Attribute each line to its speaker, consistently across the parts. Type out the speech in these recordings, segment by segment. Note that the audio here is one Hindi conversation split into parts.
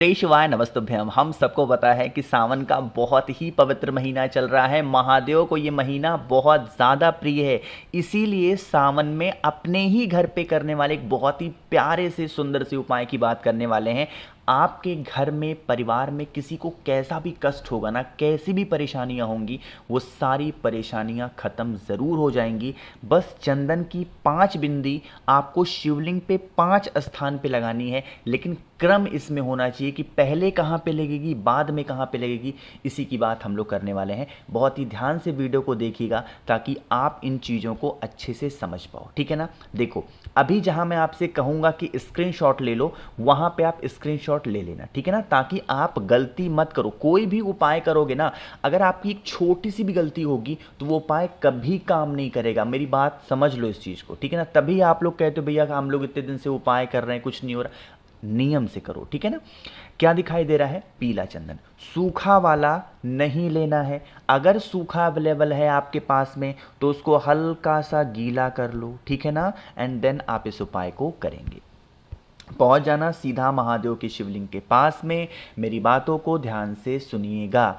Speaker 1: जय शिवाय नमस्तुभ्यम। हम सबको पता है कि सावन का बहुत ही पवित्र महीना चल रहा है। महादेव को ये महीना बहुत ज़्यादा प्रिय है, इसीलिए सावन में अपने ही घर पे करने वाले एक बहुत ही प्यारे से सुंदर से उपाय की बात करने वाले हैं। आपके घर में परिवार में किसी को कैसा भी कष्ट होगा ना, कैसी भी परेशानियां होंगी, वो सारी परेशानियां खत्म ज़रूर हो जाएंगी। बस चंदन की 5 बिंदी आपको शिवलिंग पे 5 स्थान पे लगानी है, लेकिन क्रम इसमें होना चाहिए कि पहले कहाँ पे लगेगी, बाद में कहाँ पे लगेगी। इसी की बात हम लोग करने वाले हैं। बहुत ही ध्यान से वीडियो को देखिएगा ताकि आप इन चीज़ों को अच्छे से समझ पाओ, ठीक है ना। देखो, अभी जहाँ मैं आपसे कहूँगा कि स्क्रीनशॉट ले लो, वहाँ पे आप स्क्रीनशॉट ले लेना, ठीक है ना, ताकि आप गलती मत करो। कोई भी उपाय करोगे ना, अगर आपकी एक छोटी सी भी गलती होगी तो वो उपाय कभी काम नहीं करेगा। मेरी बात समझ लो इस चीज़ को, ठीक है ना। तभी आप लोग कहते हो भैया हम लोग इतने दिन से उपाय कर रहे हैं, कुछ नहीं हो रहा। नियम से करो, ठीक है ना। क्या दिखाई दे रहा है? पीला चंदन। सूखा वाला नहीं लेना है। अगर सूखा अवेलेबल है आपके पास में तो उसको हल्का सा गीला कर लो, ठीक है ना, एंड देन आप इस उपाय को करेंगे। पहुंच जाना सीधा महादेव के शिवलिंग के पास में। मेरी बातों को ध्यान से सुनिएगा।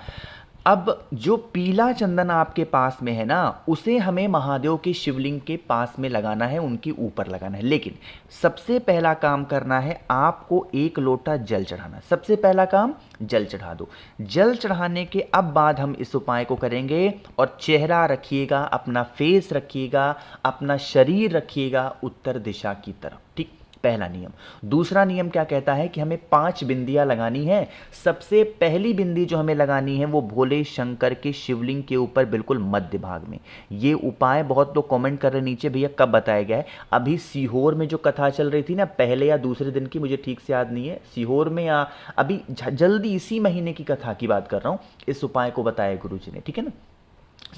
Speaker 1: अब जो पीला चंदन आपके पास में है ना, उसे हमें महादेव के शिवलिंग के पास में लगाना है, उनके ऊपर लगाना है। लेकिन सबसे पहला काम करना है, आपको 1 लोटा जल चढ़ाना। सबसे पहला काम जल चढ़ा दो। जल चढ़ाने के अब बाद हम इस उपाय को करेंगे। और चेहरा रखिएगा, अपना फेस रखिएगा, अपना शरीर रखिएगा उत्तर दिशा की तरफ, ठीक। पहला नियम। दूसरा नियम क्या कहता है कि हमें 5 बिंदियां लगानी है। सबसे पहली बिंदी जो हमें लगानी है वो भोले शंकर के शिवलिंग के ऊपर बिल्कुल मध्य भाग में। ये उपाय बहुत लोग कमेंट कर रहे नीचे, भैया कब बताया गया है। अभी सीहोर में जो कथा चल रही थी ना, पहले या दूसरे दिन की, मुझे ठीक से याद नहीं है, सीहोर में या अभी जल्दी इसी महीने की कथा की बात कर रहा हूँ, इस उपाय को बताया गुरु जी ने, ठीक है ना।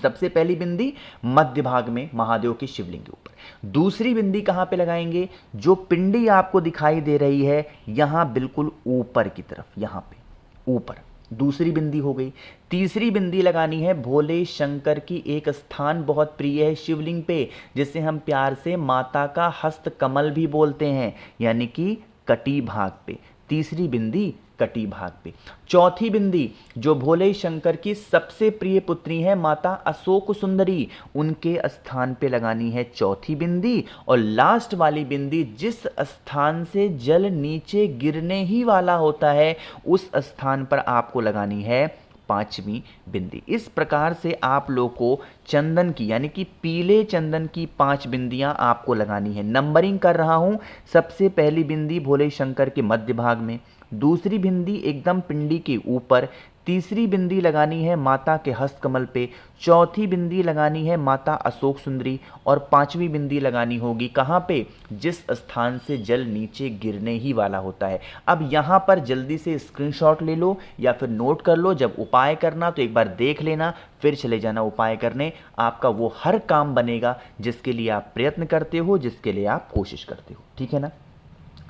Speaker 1: सबसे पहली बिंदी मध्य भाग में महादेव की शिवलिंग के ऊपर। दूसरी बिंदी कहां पे लगाएंगे? जो पिंडी आपको दिखाई दे रही है यहां बिल्कुल ऊपर की तरफ, यहां पे ऊपर दूसरी बिंदी हो गई। तीसरी बिंदी लगानी है भोले शंकर की एक स्थान बहुत प्रिय है शिवलिंग पे, जिसे हम प्यार से माता का हस्त कमल भी बोलते हैं, यानी कि कटी भाग पे। तीसरी बिंदी कटी भाग पे। चौथी बिंदी जो भोले शंकर की सबसे प्रिय पुत्री है माता अशोक सुंदरी, उनके स्थान पे लगानी है चौथी बिंदी। और लास्ट वाली बिंदी जिस स्थान से जल नीचे गिरने ही वाला होता है उस स्थान पर आपको लगानी है 5वीं बिंदी। इस प्रकार से आप लोग को चंदन की, यानी कि पीले चंदन की 5 बिंदियां आपको लगानी है। नंबरिंग कर रहा हूं। सबसे पहली बिंदी भोले शंकर के मध्य भाग में, दूसरी बिंदी एकदम पिंडी के ऊपर, तीसरी बिंदी लगानी है माता के हस्त कमल पे, चौथी बिंदी लगानी है माता अशोक सुंदरी, और 5वीं बिंदी लगानी होगी कहाँ पे? जिस स्थान से जल नीचे गिरने ही वाला होता है। अब यहाँ पर जल्दी से स्क्रीनशॉट ले लो या फिर नोट कर लो। जब उपाय करना तो एक बार देख लेना, फिर चले जाना उपाय करने। आपका वो हर काम बनेगा जिसके लिए आप प्रयत्न करते हो, जिसके लिए आप कोशिश करते हो, ठीक है ना।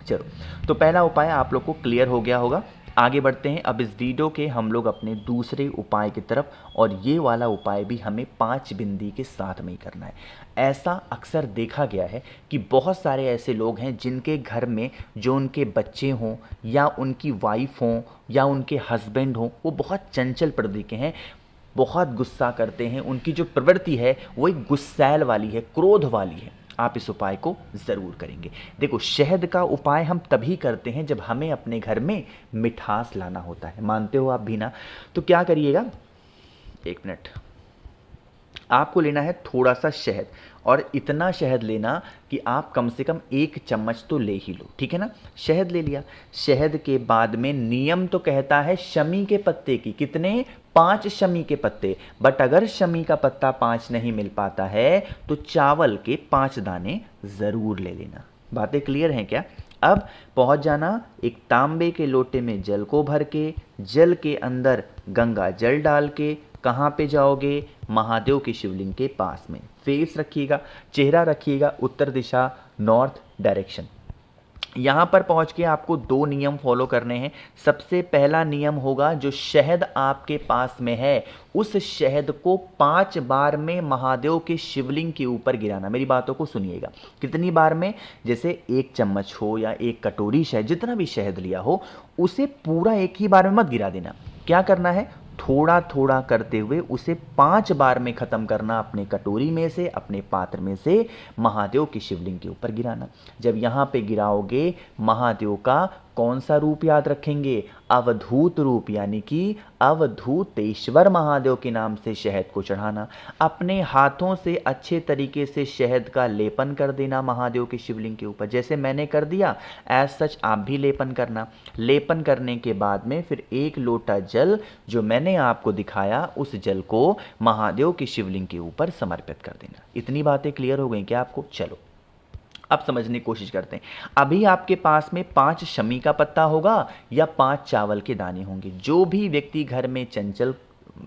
Speaker 1: चलो, तो पहला उपाय आप लोग को क्लियर हो गया होगा। आगे बढ़ते हैं अब इस वीडियो के हम लोग अपने दूसरे उपाय की तरफ, और ये वाला उपाय भी हमें 5 बिंदी के साथ में ही करना है। ऐसा अक्सर देखा गया है कि बहुत सारे ऐसे लोग हैं जिनके घर में जो उनके बच्चे हों या उनकी वाइफ हों या उनके हस्बैंड हों, वो बहुत चंचल प्रकृति के हैं, बहुत गुस्सा करते हैं। उनकी जो प्रवृत्ति है वो एक गुस्सैल वाली है, क्रोध वाली है। आप इस उपाय को ज़रूर करेंगे। देखो, शहद का उपाय हम तभी करते हैं जब हमें अपने घर में मिठास लाना होता है। मानते हो आप भी ना? तो क्या करिएगा, 1 मिनट, आपको लेना है थोड़ा सा शहद, और इतना शहद लेना कि आप कम से कम 1 चम्मच तो ले ही लो, ठीक है ना। शहद ले लिया। शहद के बाद में नियम तो कहता है शमी के पत्ते की, कितने? 5 शमी के पत्ते। बट अगर शमी का पत्ता 5 नहीं मिल पाता है तो चावल के 5 दाने ज़रूर ले लेना। बातें क्लियर हैं क्या? अब पहुंच जाना एक तांबे के लोटे में जल को भर के, जल के अंदर गंगा जल डाल के कहाँ पे जाओगे? महादेव के शिवलिंग के पास में। फेस रखिएगा, चेहरा रखिएगा उत्तर दिशा, नॉर्थ डायरेक्शन। यहाँ पर पहुँच के आपको 2 नियम फॉलो करने हैं। सबसे पहला नियम होगा, जो शहद आपके पास में है उस शहद को 5 बार में महादेव के शिवलिंग के ऊपर गिराना। मेरी बातों को सुनिएगा। कितनी बार में? जैसे 1 चम्मच हो या 1 कटोरी शहद, जितना भी शहद लिया हो उसे पूरा एक ही बार में मत गिरा देना। क्या करना है? थोड़ा थोड़ा करते हुए उसे 5 बार में ख़त्म करना। अपने कटोरी में से, अपने पात्र में से महादेव के शिवलिंग के ऊपर गिराना। जब यहाँ पे गिराओगे, महादेव का कौन सा रूप याद रखेंगे? अवधूत रूप, यानी कि अवधूतेश्वर महादेव के नाम से शहद को चढ़ाना। अपने हाथों से अच्छे तरीके से शहद का लेपन कर देना महादेव के शिवलिंग के ऊपर, जैसे मैंने कर दिया एज सच आप भी लेपन करना। लेपन करने के बाद में फिर 1 लोटा जल जो मैंने आपको दिखाया, उस जल को महादेव के शिवलिंग के ऊपर समर्पित कर देना। इतनी बातें क्लियर हो गई क्या आपको? चलो अब समझने की कोशिश करते हैं। अभी आपके पास में 5 शमी का पत्ता होगा या 5 चावल के दाने होंगे। जो भी व्यक्ति घर में चंचल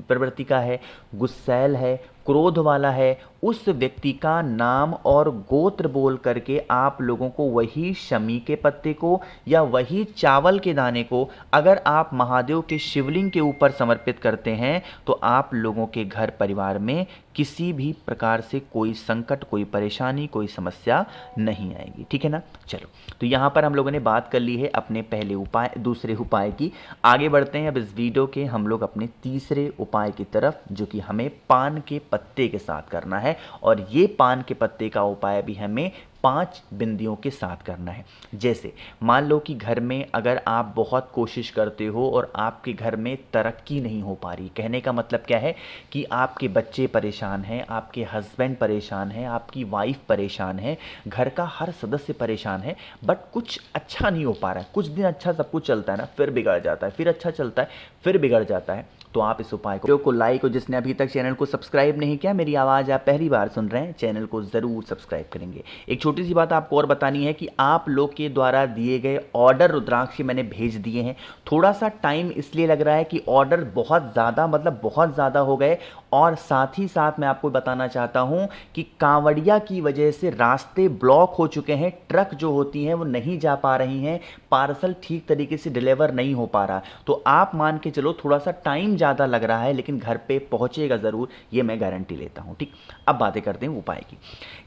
Speaker 1: प्रवृत्ति का है, गुस्सैल है, क्रोध वाला है, उस व्यक्ति का नाम और गोत्र बोल करके आप लोगों को वही शमी के पत्ते को या वही चावल के दाने को अगर आप महादेव के शिवलिंग के ऊपर समर्पित करते हैं तो आप लोगों के घर परिवार में किसी भी प्रकार से कोई संकट, कोई परेशानी, कोई समस्या नहीं आएगी। ठीक है ना? चलो, तो यहाँ पर हम लोगों ने बात कर ली है अपने पहले उपाय, दूसरे उपाय की। आगे बढ़ते हैं अब इस वीडियो के हम लोग अपने तीसरे उपाय की तरफ, जो कि हमें पान के पत्ते के साथ करना है। और ये पान के पत्ते का उपाय भी हमें 5 बिंदियों के साथ करना है। जैसे मान लो कि घर में अगर आप बहुत कोशिश करते हो और आपके घर में तरक्की नहीं हो पा रही, कहने का मतलब क्या है कि आपके बच्चे परेशान हैं, आपके हस्बैंड परेशान हैं, आपकी वाइफ परेशान है, घर का हर सदस्य परेशान है, बट कुछ अच्छा नहीं हो पा रहा है। कुछ दिन अच्छा सब कुछ चलता है ना, फिर बिगड़ जाता है, फिर अच्छा चलता है, फिर बिगड़ जाता है। तो आप इस उपाय को लाइक, और जिसने अभी तक चैनल को सब्सक्राइब नहीं किया, मेरी आवाज़ आप पहली बार सुन रहे हैं, चैनल को ज़रूर सब्सक्राइब करेंगे। एक छोटी सी बात आपको और बतानी है कि आप लोग के द्वारा दिए गए ऑर्डर रुद्राक्ष मैंने भेज दिए हैं। थोड़ा सा टाइम इसलिए लग रहा है कि ऑर्डर बहुत ज़्यादा, मतलब बहुत ज़्यादा हो गए, और साथ ही साथ मैं आपको बताना चाहता हूं कि कांवड़िया की वजह से रास्ते ब्लॉक हो चुके हैं। ट्रक जो होती हैं वो नहीं जा पा रही हैं, पार्सल ठीक तरीके से डिलीवर नहीं हो पा रहा। तो आप मान के चलो थोड़ा सा टाइम ज़्यादा लग रहा है, लेकिन घर पे पहुंचेगा ज़रूर, ये मैं गारंटी लेता हूं। ठीक, अब बातें करते हैं उपाय की।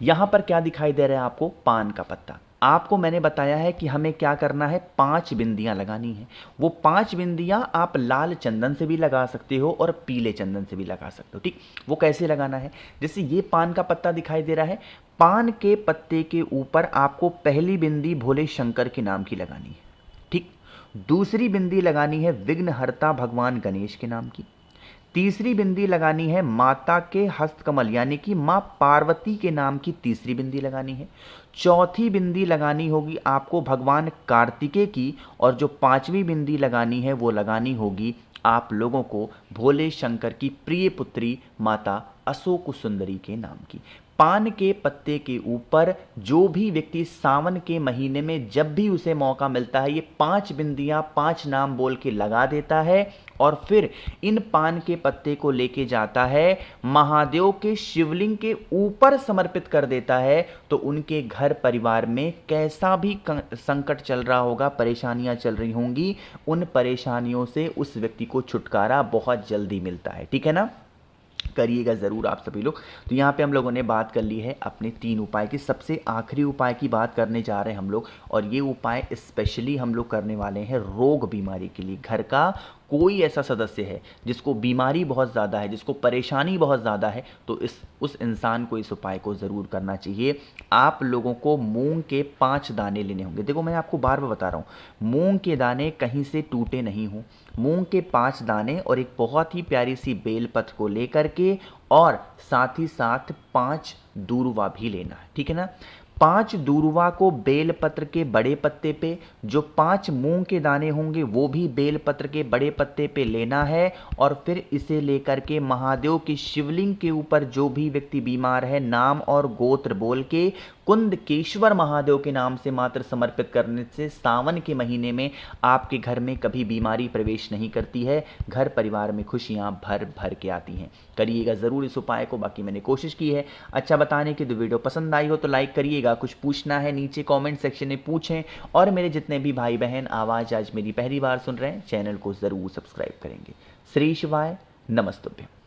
Speaker 1: यहां पर क्या दिखाई दे रहा है आपको? पान का पत्ता। आपको मैंने बताया है कि हमें क्या करना है, 5 बिंदियां लगानी है। वो 5 बिंदियां आप लाल चंदन से भी लगा सकते हो और पीले चंदन से भी लगा सकते हो। ठीक, वो कैसे लगाना है? जैसे ये पान का पत्ता दिखाई दे रहा है, पान के पत्ते के ऊपर आपको पहली बिंदी भोले शंकर के नाम की लगानी है। ठीक, दूसरी बिंदी लगानी है विघ्नहर्ता भगवान गणेश के नाम की। तीसरी बिंदी लगानी है माता के हस्तकमल, यानी कि मां पार्वती के नाम की तीसरी बिंदी लगानी है। चौथी बिंदी लगानी होगी आपको भगवान कार्तिकेय की, और जो 5वीं बिंदी लगानी है वो लगानी होगी आप लोगों को भोले शंकर की प्रिय पुत्री माता अशोक सुंदरी के नाम की। पान के पत्ते के ऊपर जो भी व्यक्ति सावन के महीने में जब भी उसे मौका मिलता है, ये 5 बिंदियां 5 नाम बोल के लगा देता है और फिर इन पान के पत्ते को लेके जाता है महादेव के शिवलिंग के ऊपर समर्पित कर देता है। तो उनके घर परिवार में कैसा भी संकट चल रहा होगा, परेशानियां चल रही होंगी, उन परेशानियों से उस व्यक्ति को छुटकारा बहुत जल्दी मिलता है। ठीक है ना? करिएगा ज़रूर आप सभी लोग। तो यहाँ पे हम लोगों ने बात कर ली है अपने 3 उपाय की। सबसे आखिरी उपाय की बात करने जा रहे हैं हम लोग, और ये उपाय स्पेशली हम लोग करने वाले हैं रोग बीमारी के लिए। घर का कोई ऐसा सदस्य है जिसको बीमारी बहुत ज़्यादा है, जिसको परेशानी बहुत ज़्यादा है, तो उस इंसान को इस उपाय को ज़रूर करना चाहिए। आप लोगों को मूंग के 5 दाने लेने होंगे। देखो मैं आपको बार बार बता रहा हूँ, मूंग के दाने कहीं से टूटे नहीं हों। मूंग के 5 दाने और एक बहुत ही प्यारी सी बेलपत्र को लेकर के, और साथ ही साथ 5 दूर्वा भी लेना है। ठीक है ना? 5 दूर्वा को बेलपत्र के बड़े पत्ते पे, जो 5 मूंग के दाने होंगे वो भी बेलपत्र के बड़े पत्ते पे लेना है, और फिर इसे लेकर के महादेव की शिवलिंग के ऊपर जो भी व्यक्ति बीमार है नाम और गोत्र बोल के कुंदकेश्वर महादेव के नाम से मात्र समर्पित करने से सावन के महीने में आपके घर में कभी बीमारी प्रवेश नहीं करती है, घर परिवार में खुशियां भर भर के आती हैं। करिएगा ज़रूर इस उपाय को। बाकी मैंने कोशिश की है अच्छा बताने की। तो वीडियो पसंद आई हो तो लाइक करिएगा, कुछ पूछना है नीचे कमेंट सेक्शन में पूछें, और मेरे जितने भी भाई बहन आवाज़ आज मेरी पहली बार सुन रहे हैं चैनल को ज़रूर सब्सक्राइब करेंगे। श्री शिवाय, नमस्तुभ्यं।